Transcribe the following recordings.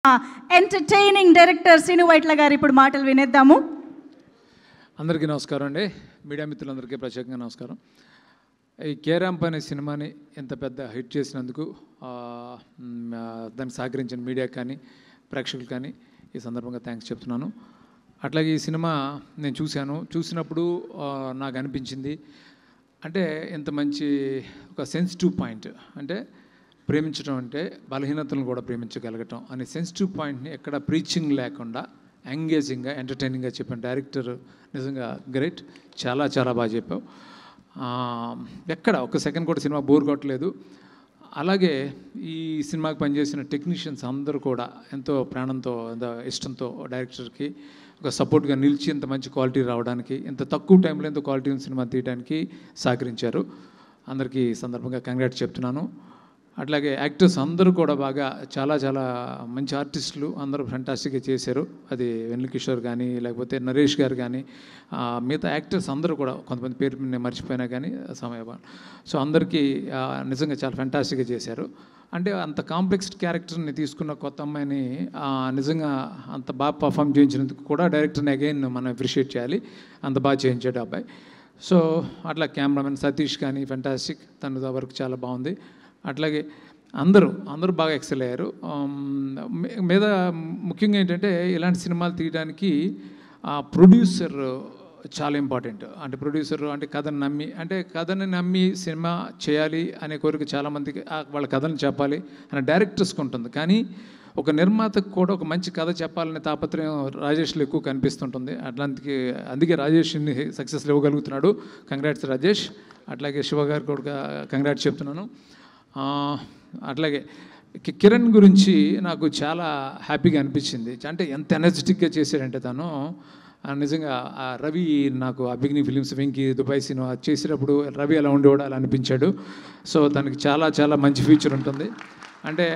Entertaining director Srinu Vaitla గారు ఇప్పుడు మాటలు వినేద్దాము. అందరికీ నమస్కారం అండి. మీడియా మిత్రులందరికీ ప్రత్యేకంగా నమస్కారం. ఈ కేరాంప్ అనే సినిమాని ఎంత పెద్ద హిట్ చేసినందుకు దానికి సహకరించిన మీడియా కానీ ప్రేక్షకులు కానీ ఈ సందర్భంగా థ్యాంక్స్ చెప్తున్నాను. అట్లాగే ఈ సినిమా నేను చూసినప్పుడు నాకు అనిపించింది అంటే ఎంత మంచి ఒక సెన్సిటివ్ పాయింట్, అంటే ప్రేమించడం అంటే బలహీనతలను కూడా ప్రేమించగలగటం అనే సెన్సిటివ్ పాయింట్ని ఎక్కడ ప్రీచింగ్ లేకుండా ఎంగేజింగ్గా ఎంటర్టైనింగ్గా చెప్పిన డైరెక్టర్ నిజంగా గ్రేట్. చాలా చాలా బాగా చెప్పావు. ఎక్కడ ఒక సెకండ్ కూడా సినిమా బోర్ కొట్టలేదు. అలాగే ఈ సినిమాకి పనిచేసిన టెక్నీషియన్స్ అందరూ కూడా ఎంతో ప్రాణంతో ఇష్టంతో డైరెక్టర్కి ఒక సపోర్ట్గా నిలిచి ఇంత మంచి క్వాలిటీ రావడానికి, ఇంత తక్కువ టైంలో ఇంత క్వాలిటీ సినిమా తీయడానికి సహకరించారు. అందరికీ సందర్భంగా కంగ్రాట్స్ చెప్తున్నాను. అట్లాగే యాక్టర్స్ అందరూ కూడా బాగా చాలా చాలా మంచి ఆర్టిస్టులు అందరూ ఫెంటాస్టిక్గా చేశారు. అది వెన్నెల కిషోర్ కానీ లేకపోతే నరేష్ గారు కానీ మిగతా యాక్టర్స్ అందరూ కూడా కొంతమంది పేరు నేను మర్చిపోయినా కానీ సమయపాలన. సో అందరికీ నిజంగా చాలా ఫెంటాస్టిక్గా చేశారు. అంటే అంత కాంప్లెక్స్ క్యారెక్టర్ని తీసుకున్న కొత్త అమ్మాయిని నిజంగా అంత బాగా పర్ఫామ్ చేయించినందుకు కూడా డైరెక్టర్ని అగైన్ మనం అప్రిషియేట్ చేయాలి. అంత బాగా చేయించాడు అబ్బాయి. సో అట్లా కెమెరామెన్ సతీష్ కానీ ఫెంటాస్టిక్, తన వర్క్ చాలా బాగుంది. అట్లాగే అందరూ బాగా ఎక్సెల్ అయ్యారు. మీద ముఖ్యంగా ఏంటంటే ఇలాంటి సినిమాలు తీయడానికి ప్రొడ్యూసర్ చాలా ఇంపార్టెంట్. అంటే ప్రొడ్యూసర్ అంటే కథని నమ్మి సినిమా చేయాలి అనే కోరిక చాలామందికి, వాళ్ళ కథను చెప్పాలి అనే డైరెక్టర్స్కి ఉంటుంది. కానీ ఒక నిర్మాతకు కూడా ఒక మంచి కథ చెప్పాలనే తాపత్రయం రాజేష్లో ఎక్కువ కనిపిస్తుంటుంది. అందుకే రాజేష్ ఇన్ని సక్సెస్లు ఇవ్వగలుగుతున్నాడు. కంగ్రాట్స్ రాజేష్. అట్లాగే శివ గారు కూడా కంగ్రాట్స్ చెప్తున్నాను. అట్లాగే కిరణ్ గురించి నాకు చాలా హ్యాపీగా అనిపించింది. అంటే ఎంత ఎనర్జెటిక్గా చేశాడంటే తను నిజంగా రవి నాకు beginning films Venky Dubai cinema చేసేటప్పుడు రవి అలా ఉండేవాడు, అలా అనిపించాడు. సో తనకి చాలా చాలా మంచి ఫ్యూచర్ ఉంటుంది. అంటే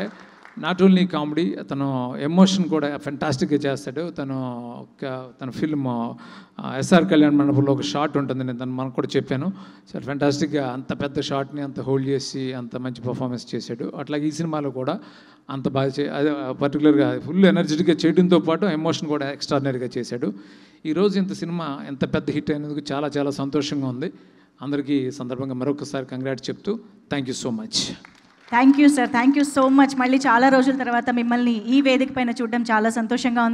నాట్ ఓన్లీ కామెడీ, తను ఎమోషన్ కూడా ఫెంటాస్టిక్గా చేస్తాడు. తన ఫిల్మ్ ఎస్ఆర్ కళ్యాణ మండపంలో ఒక షాట్ ఉంటుంది, నేను మనకు కూడా చెప్పాను. చాలా ఫెంటాస్టిక్గా అంత పెద్ద షాట్ని అంత హోల్డ్ చేసి అంత మంచి పర్ఫార్మెన్స్ చేశాడు. అట్లాగే ఈ సినిమాలో కూడా అంత బాగా అదే పర్టికులర్గా ఫుల్ ఎనర్జెటిక్గా చేయడంతో పాటు ఎమోషన్ కూడా ఎక్స్ట్రాడినరీగా చేశాడు. ఈరోజు సినిమా ఎంత పెద్ద హిట్ అయినందుకు చాలా చాలా సంతోషంగా ఉంది. అందరికీ సందర్భంగా మరొకసారి కంగ్రాట్స్ చెప్తూ thank you so much. Thank you sir, thank you so much. మళ్ళీ చాలా రోజుల తర్వాత మిమ్మల్ని ఈ వేదిక పైన చూడడం చాలా సంతోషంగా ఉంది.